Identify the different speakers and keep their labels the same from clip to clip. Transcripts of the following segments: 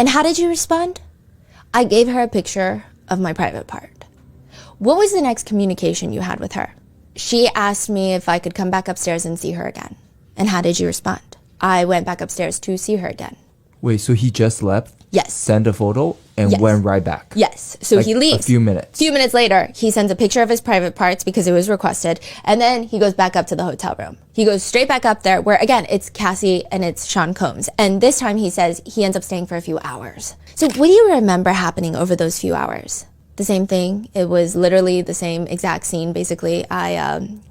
Speaker 1: And how did you respond? I gave her a picture of my private part. What was the next communication you had with her? She asked me if I could come back upstairs and see her again. And how did you respond? I went back upstairs to see her again.
Speaker 2: Wait, so he just left?
Speaker 1: Yes.
Speaker 2: Sent a photo and went right back?
Speaker 1: Yes. So
Speaker 2: like
Speaker 1: he leaves.
Speaker 2: A few minutes.
Speaker 1: A few minutes later, he sends a picture of his private parts because it was requested. And then he goes back up to the hotel room. He goes straight back up there where, again, it's Cassie and it's Shawn Combs. And this time he says he ends up staying for a few hours. So what do you remember happening over those few hours? The same thing. It was literally the same exact scene. Basically,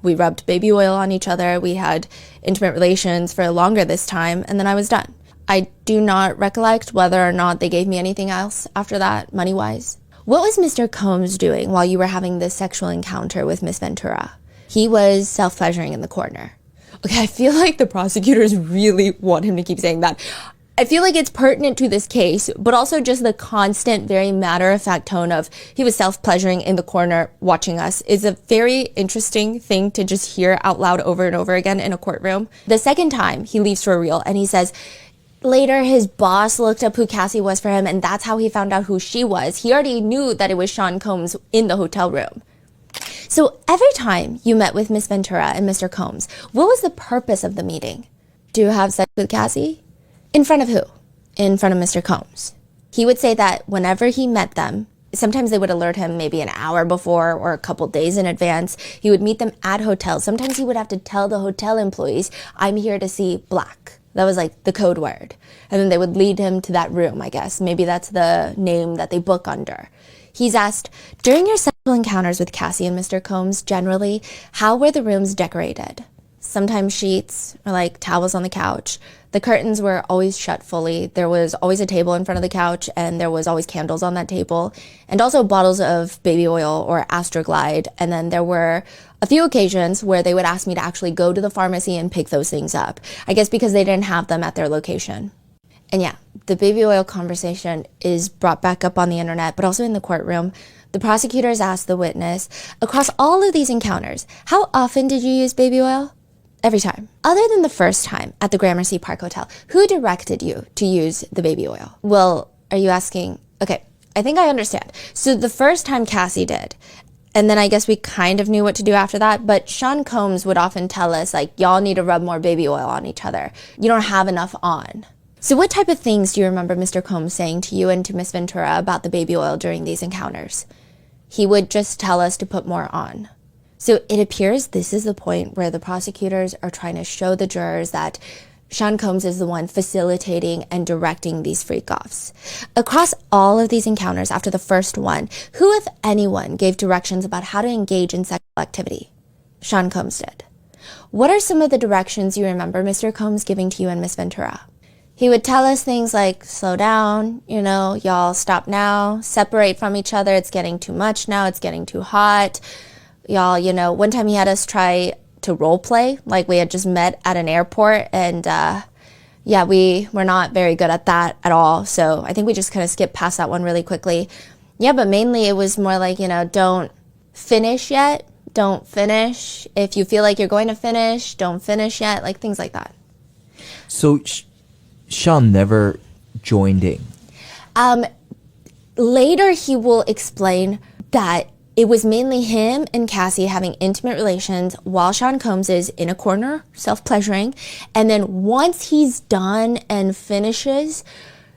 Speaker 1: we rubbed baby oil on each other. We had intimate relations for longer this time, and then I was done. I do not recollect whether or not they gave me anything else after that, money-wise. What was Mr. Combs doing while you were having this sexual encounter with Miss Ventura? He was self-pleasuring in the corner. Okay, I feel like the prosecutors really want him to keep saying that. I feel like it's pertinent to this case, but also just the constant, very matter-of-fact tone of he was self-pleasuring in the corner watching us is a very interesting thing to just hear out loud over and over again in a courtroom. The second time, he leaves for real and he says, later his boss looked up who Cassie was for him and that's how he found out who she was. He already knew that it was Shawn Combs in the hotel room. So every time you met with Miss Ventura and Mr. Combs, what was the purpose of the meeting? Do you have sex with Cassie? In front of who? In front of Mr. Combs. He would say that whenever he met them, sometimes they would alert him maybe an hour before or a couple days in advance. He would meet them at hotels. Sometimes he would have to tell the hotel employees, I'm here to see Black. That was like the code word. And then they would lead him to that room, I guess. Maybe that's the name that they book under. He's asked, during your sexual encounters with Cassie and Mr. Combs, generally, how were the rooms decorated? Sometimes sheets or like towels on the couch. The curtains were always shut fully. There was always a table in front of the couch and there was always candles on that table and also bottles of baby oil or Astroglide. And then there were a few occasions where they would ask me to actually go to the pharmacy and pick those things up. I guess because they didn't have them at their location. And yeah, the baby oil conversation is brought back up on the internet, but also in the courtroom. The prosecutors asked the witness, across all of these encounters, how often did you use baby oil? Every time. Other than the first time at the Gramercy Park Hotel, who directed you to use the baby oil? Well, are you asking? Okay, I think I understand. So the first time Cassie did, and then I guess we kind of knew what to do after that, but Shawn Combs would often tell us, like, y'all need to rub more baby oil on each other. You don't have enough on. So what type of things do you remember Mr. Combs saying to you and to Miss Ventura about the baby oil during these encounters? He would just tell us to put more on. So it appears this is the point where the prosecutors are trying to show the jurors that Shawn Combs is the one facilitating and directing these freak-offs. Across all of these encounters after the first one, who, if anyone, gave directions about how to engage in sexual activity? Shawn Combs did. What are some of the directions you remember Mr. Combs giving to you and Miss Ventura? He would tell us things like, slow down, y'all stop now, separate from each other, it's getting too much now, it's getting too hot. Y'all, one time he had us try to role play, like we had just met at an airport, and we were not very good at that at all. So I think we just kind of skipped past that one really quickly. Yeah, but mainly it was more like, don't finish yet, don't finish. If you feel like you're going to finish, don't finish yet, like things like that.
Speaker 2: So Shawn never joined in.
Speaker 1: Later he will explain that it was mainly him and Cassie having intimate relations while Shawn Combs is in a corner, self-pleasuring. And then once he's done and finishes,